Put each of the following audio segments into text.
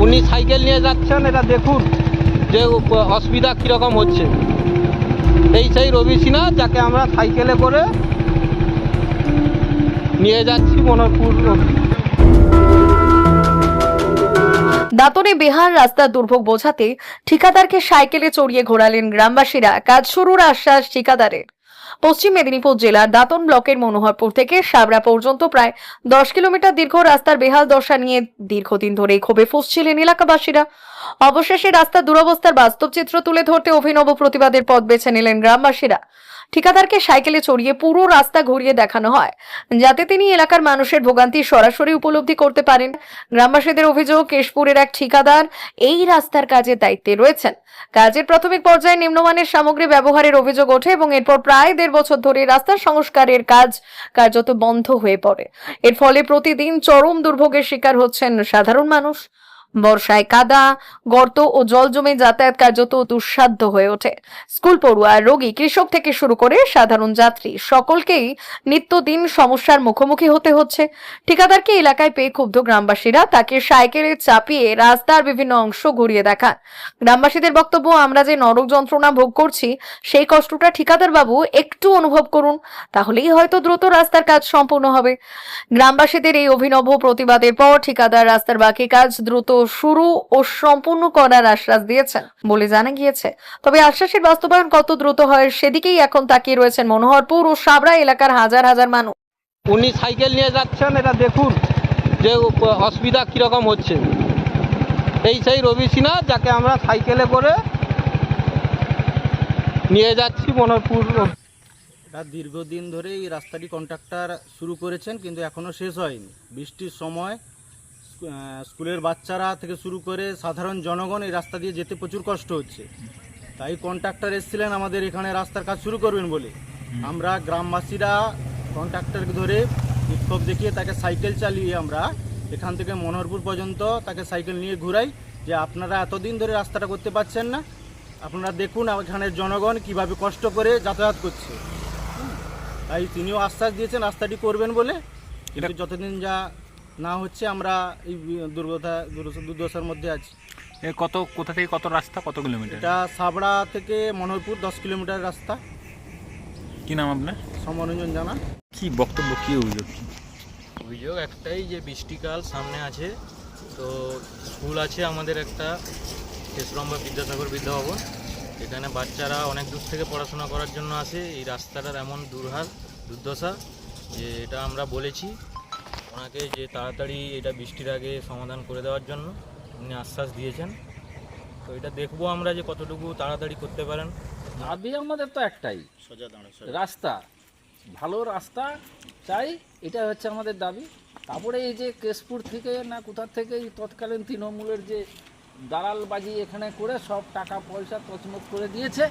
উনি সাইকেল নিয়ে যাচ্ছেন, এটা দেখুন যে অসুবিধা কীরকম হচ্ছে। এই সেই রবি সিনহা, যাকে আমরা সাইকেলে করে নিয়ে যাচ্ছি মনোহরপুর। দাঁতনে বেহাল রাস্তার দুর্ভোগ বোঝাতে ঠিকাদারকে সাইকেলে চড়িয়ে ঘোরালেন গ্রামবাসীরা। কাজ শুরুর আশ্বাস ঠিকাদারের। পশ্চিম মেদিনীপুর জেলার দাঁতন ব্লকের মনোহরপুর থেকে সাবরা পর্যন্ত প্রায় 10 কিলোমিটার দীর্ঘ রাস্তার বেহাল দশা নিয়ে দীর্ঘদিন ধরে ক্ষোভে ফুঁসছিলেন এলাকাবাসীরা। অবশেষে রাস্তার দুরবস্থার বাস্তব চিত্র তুলে ধরতে অভিনব প্রতিবাদের পথ বেছে নিলেন গ্রামবাসীরা। ঠিকাদারকে সাইকেলে চড়িয়ে পুরো রাস্তা ঘুরিয়ে দেখানো হয়, যাতে তিনি এলাকার মানুষের ভোগান্তি সরাসরি উপলব্ধি করতে পারেন। গ্রামবাসীদের অভিযোগ, কেশপুরের এক ঠিকাদার এই রাস্তার কাজের দায়িত্বে রয়েছেন। কাজের প্রাথমিক পর্যায়ে নিম্নমানের সামগ্রী ব্যবহারের অভিযোগ ওঠে এবং এরপর প্রায় 1.5 বছর ধরে রাস্তার সংস্কারের কাজ কার্যত বন্ধ হয়ে পড়ে। এর ফলে প্রতিদিন চরম দুর্ভোগের শিকার হচ্ছেন সাধারণ মানুষ। বর্ষায় কাদা, গর্ত ও জল জমে যাতায়াত কার্যত দুঃসাধ্য হয়ে ওঠে। স্কুল পড়ুয়া, রোগী, কৃষক থেকে শুরু করে সাধারণ যাত্রী সকলকেই নিত্যদিন সমস্যার মুখোমুখি হতে হচ্ছে। ঠিকাদারকে এলাকায় পেয়ে ক্ষুব্ধ গ্রামবাসীরা তাকে সাইকেলে চাপিয়ে রাস্তার বিভিন্ন অংশ ঘুরিয়ে দেখান। গ্রামবাসীদের বক্তব্য, আমরা যে নরক যন্ত্রণা ভোগ করছি সেই কষ্টটা ঠিকাদার বাবু একটু অনুভব করুন, তাহলেই হয়তো দ্রুত রাস্তার কাজ সম্পূর্ণ হবে। গ্রামবাসীদের এই অভিনব প্রতিবাদের পর ঠিকাদার রাস্তার বাকি কাজ দ্রুত শুরু ও সম্পূর্ণ করার আশ্বাস দিয়েছেন বলে জানা গিয়েছে। তবে আশ্বাসের বাস্তবায়ন কত দ্রুত হয় সেদিকেই এখন তাকিয়ে রয়েছেন মনোহরপুর ও সাবরা এলাকার হাজার হাজার মানুষ। উনি সাইকেল নিয়ে যাচ্ছেন, এটা দেখুন যে অসুবিধা কীরকম হচ্ছে। এই সেই রবি সিনহা, যাকে আমরা সাইকেলে করে নিয়ে যাচ্ছি মনোহরপুর। এটা দীর্ঘদিন ধরে এই রাস্তাটি কন্ট্রাক্টর শুরু করেছেন, কিন্তু এখনও শেষ হয়নি। বৃষ্টির সময় স্কুলের বাচ্চারা থেকে শুরু করে সাধারণ জনগণ এই রাস্তা দিয়ে যেতে প্রচুর কষ্ট হচ্ছে। তাই কন্ট্রাক্টর এসেছিলেন আমাদের এখানে রাস্তার কাজ শুরু করবেন বলে। আমরা গ্রামবাসীরা কন্ট্রাক্টরকে ধরে বিক্ষোভ দেখিয়ে তাকে সাইকেল চালিয়ে আমরা এখান থেকে মনোহরপুর পর্যন্ত তাকে সাইকেল নিয়ে ঘুরাই, যে আপনারা এতদিন ধরে রাস্তাটা করতে পারছেন না, আপনারা দেখুন এখানের জনগণ কিভাবে কষ্ট করে যাতায়াত করছে। তাই তিনিও আশ্বাস দিয়েছেন রাস্তাটি করবেন বলে, কিন্তু যতদিন যা না হচ্ছে আমরা এই দুর্দশার মধ্যে আছি। কোথা থেকে কত রাস্তা, কত কিলোমিটার? এটা সাবড়া থেকে মনোহরপুর 10 কিলোমিটার রাস্তা। কি নাম আপনার? সমরঞ্জন জানা। কি বক্তব্য, কি অভিযোগ? অভিযোগ একটাই, যে বৃষ্টিকাল সামনে আছে, তো স্কুল আছে আমাদের একটা কেশরম্বা বিদ্যাসাগর বিদ্যাভবন। এখানে বাচ্চারা অনেক দূর থেকে পড়াশোনা করার জন্য আসে। এই রাস্তাটার এমন দুর্দশা যে এটা আমরা বলেছি ওনাকে যে তাড়াতাড়ি এটা বৃষ্টির আগে সমাধান করে দেওয়ার জন্য। উনি আশ্বাস দিয়েছেন, তো এটা দেখবো আমরা যে কতটুকু তাড়াতাড়ি করতে পারেন। দাবি আমাদের তো একটাই, রাস্তা, ভালো রাস্তা চাই, এটা হচ্ছে আমাদের দাবি। তারপরে এই যে কেশপুর থেকে না কোথা থেকে এই তৎকালীন তৃণমূলের যে দালালবাজি এখানে করে সব টাকা পয়সা তছমছ করে দিয়েছে,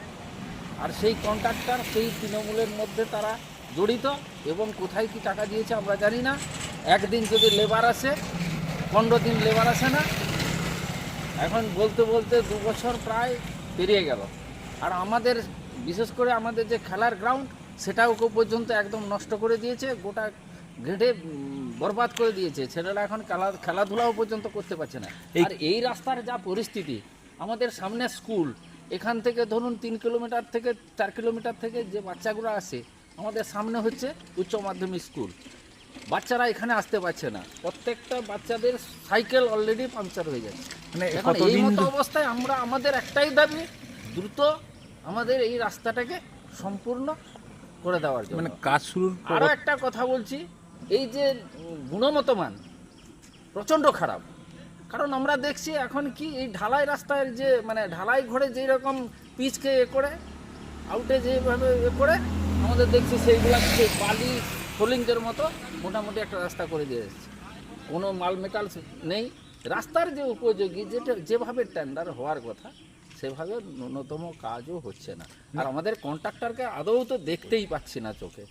আর সেই কন্ট্রাক্টর সেই তৃণমূলের মধ্যে তারা জড়িত, এবং কোথায় কি টাকা দিয়েছে আমরা জানি না। একদিন যদি লেবার আসে, 15 দিন লেবার আসে না। এখন বলতে বলতে 2 বছর প্রায় পেরিয়ে গেল। আর আমাদের বিশেষ করে আমাদের যে খেলার গ্রাউন্ড, সেটাও পর্যন্ত একদম নষ্ট করে দিয়েছে, গোটা ঘেঁটে বরবাদ করে দিয়েছে। ছেলেরা এখন খেলাধুলাও পর্যন্ত করতে পারছে না। আর এই রাস্তার যা পরিস্থিতি, আমাদের সামনে স্কুল, এখান থেকে ধরুন 3 কিলোমিটার থেকে 4 কিলোমিটার থেকে যে বাচ্চাগুলো আসে, আমাদের সামনে হচ্ছে উচ্চ মাধ্যমিক স্কুল, বাচ্চারা এখানে আসতে পারছে না। প্রত্যেকটা বাচ্চাদের সাইকেল অলরেডি পাংচার হয়ে যাচ্ছে। মানে এখন এই মতো অবস্থায় আমরা, আমাদের একটাই দাবি, দ্রুত আমাদের এই রাস্তাটাকে সম্পূর্ণ করে দেওয়ার জন্য। মানে কাজ শুরু। আরও একটা কথা বলছি, এই যে গুণগত মান প্রচণ্ড খারাপ। কারণ আমরা দেখছি এখন কি এই ঢালাই রাস্তায় যে মানে ঢালাই ঘরে যেই রকম পিচকে করে আউটে যেভাবে করে আমাদের দেখছি, সেইগুলো বালি ফোলিংয়ের মতো মোটামুটি একটা রাস্তা করে দিয়ে এসেছে। কোনো মাল মেটাল নেই। রাস্তার যে উপযোগী যেভাবে টেন্ডার হওয়ার কথা, সেভাবে ন্যূনতম কাজও হচ্ছে না। আর আমাদের কন্ট্রাক্টরকে আদৌ তো দেখতেই পাচ্ছি না চোখে।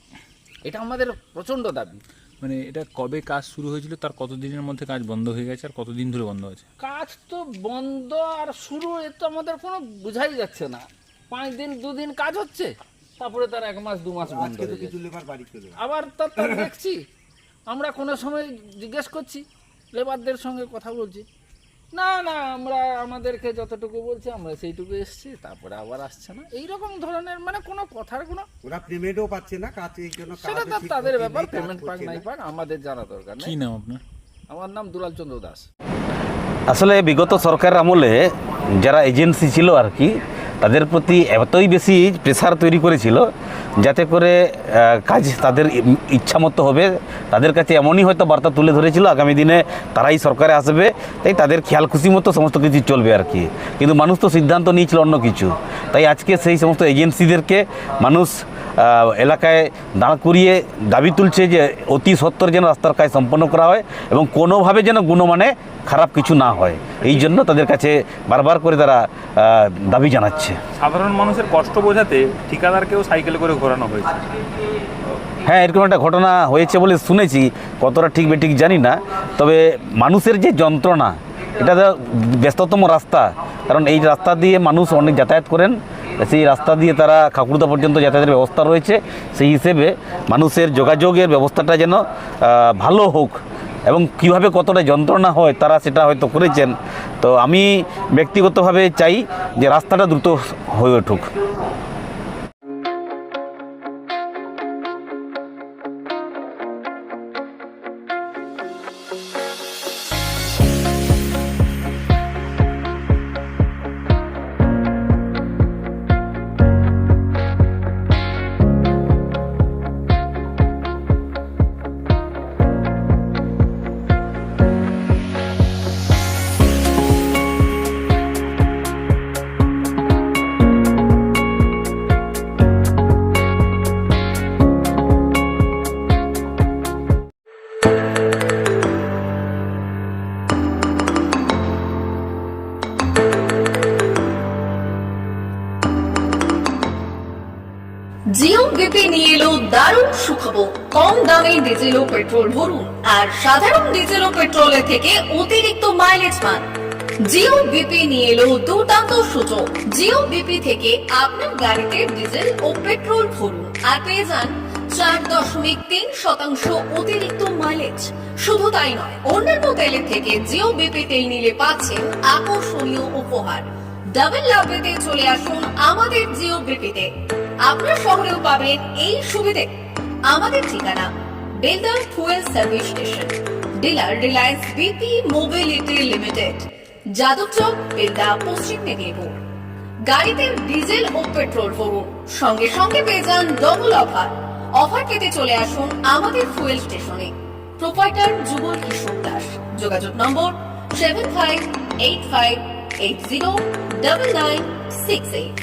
এটা আমাদের প্রচণ্ড দাবি। মানে এটা কবে কাজ শুরু হয়েছিল, তার কতদিনের মধ্যে কাজ বন্ধ হয়ে গেছে, আর কতদিন ধরে বন্ধ আছে? কাজ তো বন্ধ আর শুরু, এ তো আমাদের কোনো বোঝাই যাচ্ছে না। 5 দিন 2 দিন কাজ হচ্ছে, তারপরে তার 1 মাস 2 মাস বন্ধ হয়ে যাচ্ছে। আবার তার দেখছি আমরা কোনো সময় জিজ্ঞেস করছি, লেবারদের সঙ্গে কথা বলছি, না না, আমরা আমাদেরকে যতটুকু বলছে আমরা সেইটুকু এসছি, তারপরে আবার আসছে না, এইরকম ধরনের মানে কোনো কথার কোনো, ওরা পেমেন্টও পাচ্ছে না, কাজ এই জন্য সেটা তো তাদের ব্যাপার, পেমেন্ট পাক নাই পাক আমাদের জানা দরকার কি নেই। নাম আপনার? আমার নাম দুলাল চন্দ্র দাস। আসলে বিগত সরকার আমলে যারা এজেন্সি ছিল আর কি, তাদের প্রতি এতই বেশি প্রেসার তৈরি করেছিল যাতে করে কাজ তাদের ইচ্ছামতো হবে, তাদের কাছে এমনই হয়তো বার্তা তুলে ধরেছিল আগামী দিনে তারাই সরকারে আসবে, তাই তাদের খেয়াল খুশি মতো সমস্ত কিছু চলবে আর কি। কিন্তু মানুষ তো সিদ্ধান্ত নিয়েছিল অন্য কিছু, তাই আজকে সেই সমস্ত এজেন্সিদেরকে মানুষ এলাকায় দাঁড় করিয়ে দাবি তুলছে যে অতি সত্বর যেন রাস্তার কাজ সম্পন্ন করা হয় এবং কোনোভাবে যেন গুণমানে খারাপ কিছু না হয়, এই জন্য তাদের কাছে বারবার করে তারা দাবি জানাচ্ছে। সাধারণ মানুষের কষ্ট বোঝাতে ঠিকাদারকেও সাইকেলে করে ঘোরানো হয়েছে। হ্যাঁ, এরকম একটা ঘটনা হয়েছে বলে শুনেছি, কতটা ঠিক বেঠিক জানি না, তবে মানুষের যে যন্ত্রণা, এটা তো ব্যস্ততম রাস্তা, কারণ এই রাস্তা দিয়ে মানুষ অনেক যাতায়াত করেন, সেই রাস্তা দিয়ে তারা খাকুড়দা পর্যন্ত যাতায়াতের ব্যবস্থা রয়েছে, সেই হিসেবে মানুষের যোগাযোগের ব্যবস্থাটা যেন ভালো হোক এবং কীভাবে কতটা যন্ত্রণা হয় তারা সেটা হয়তো করেছেন। তো আমি ব্যক্তিগতভাবে চাই যে রাস্তাটা দ্রুত হয়ে উঠুক। জিও বিপি নিয়ে এলো দারুণ সুখবর। কম দামে ডিজেল ও পেট্রোল ভরুন আর সাধারণ ডিজেল ও পেট্রোলের থেকে অতিরিক্ত মাইলেজ পান। জিও বিপি নিয়ে এলো দুর্দান্ত সুযোগ। জিও বিপি থেকে আপনার গাড়িতে ডিজেল ও পেট্রোল ভরুন আর পেয়ে যান 4.3% অতিরিক্ত মাইলেজ। শুধু তাই নয়, অন্যান্য তেলের থেকে জিও বিপি তেল নিলে পাচ্ছেন আকর্ষণীয় উপহার। ডাবল লাভ পেতে চলে আসুন আমাদের জিও বিপিতে। আপনার শহরেও পাবেন এই সুবিধে। আমাদের ঠিকানা Belda fuel service station, dealer Reliance BP mobility limited, Jadabchak, Belda, পশ্চিম মেদিনীপুর। গাড়িতে ডিজেল ও পেট্রোল ভরুন, সঙ্গে সঙ্গে পেয়ে যান ডবল অফার। অফার পেতে চলে আসুন আমাদের ফুয়েল স্টেশনে। প্রোপাইটার যুগল কিশোর দাস। যোগাযোগ নম্বর 7585809968।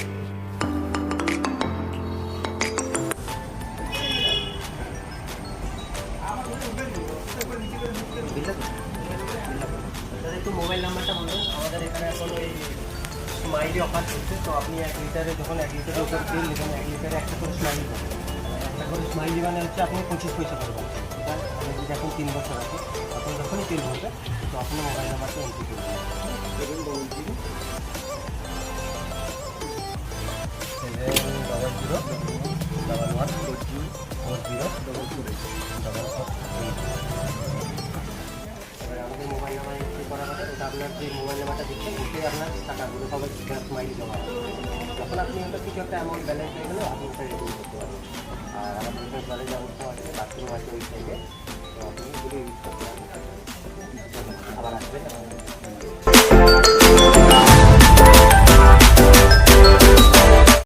একটু মোবাইল নাম্বারটা বলুন। আমাদের এখানে এখন ওই স্মাইলি অফার চলছে, তো আপনি 1 লিটারে যখন 1 লিটারের উপর তেল নেবেন, 1 লিটারে একটা করে স্মাইলি পাবেন। একটা করে স্মাইলি মানে হচ্ছে আপনি 25 পয়সা করবেন। এটা আপনি যদি এখন 3 বছর আছে, তখন যখনই তেল ভরবেন তো আপনার মোবাইল নাম্বারটা এন্ট্রি করবেন। 711404044 আমাদের মোবাইল নাম্বার এন্ট্রি করা হবে। ওটা আপনার যে মোবাইল নাম্বারটা দিচ্ছেন ওটাই আপনার টাকাগুলো সবাই স্মাইলি জমা হবে। যখন আপনি ওটা কিছু একটা অ্যামাউন্ট ব্যালেন্স হয়ে গেলে আপনি ওটা রিডিম করতে পারবেন। আর আমাদের এখানে জলের ব্যবস্থা আছে, বাথরুম আছে ওই সাইডে, তো আপনি এগুলো ইউজ করতে পারবেন। আবার আসবেন।